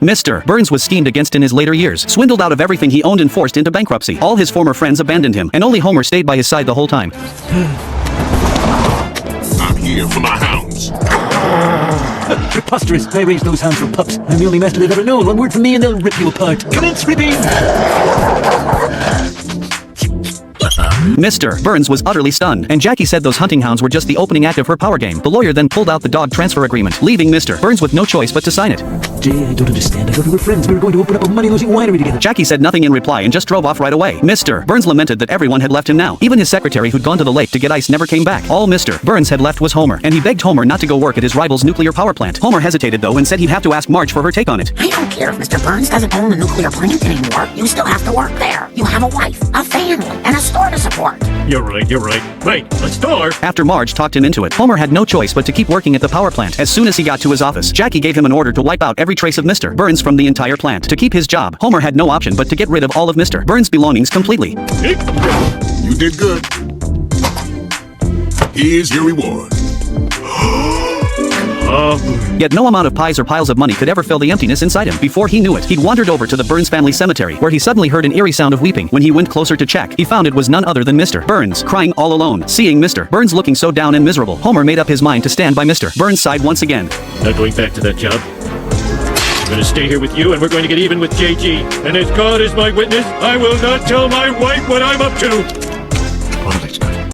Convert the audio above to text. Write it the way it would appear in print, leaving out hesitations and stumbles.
Mr. Burns was schemed against in his later years, swindled out of everything he owned and forced into bankruptcy. All his former friends abandoned him, and only Homer stayed by his side the whole time. I'm here for my hounds. Preposterous. I raised those hounds for pups. I'm the only master they've ever known. One word from me and they'll rip you apart. Commence ripping! Mr. Burns was utterly stunned, and Jackie said those hunting hounds were just the opening act of her power game. The lawyer then pulled out the dog transfer agreement, leaving Mr. Burns with no choice but to sign it. Jay, I don't understand. I thought we were friends. We were going to open up a money-losing winery together. Jackie said nothing in reply and just drove off right away. Mr. Burns lamented that everyone had left him now. Even his secretary who'd gone to the lake to get ice never came back. All Mr. Burns had left was Homer, and he begged Homer not to go work at his rival's nuclear power plant. Homer hesitated though and said he'd have to ask Marge for her take on it. I don't care if Mr. Burns doesn't own the nuclear plant anymore. You still have to work there. You have a wife, a family, and a store to support. You're right. Wait, a store? After Marge talked him into it, Homer had no choice but to keep working at the power plant. As soon as he got to his office, Jackie gave him an order to wipe out every trace of Mr. Burns from the entire plant. To keep his job, Homer had no option but to get rid of all of Mr. Burns' belongings completely. You did good. Here's your reward. Yet no amount of pies or piles of money could ever fill the emptiness inside him. Before he knew it, he'd wandered over to the Burns family cemetery, where he suddenly heard an eerie sound of weeping. When he went closer to check, he found it was none other than Mr. Burns, crying all alone. Seeing Mr. Burns looking so down and miserable, Homer made up his mind to stand by Mr. Burns' side once again. Not going back to that job. I'm gonna stay here with you and we're going to get even with JG. And as God is my witness, I will not tell my wife what I'm up to. All right.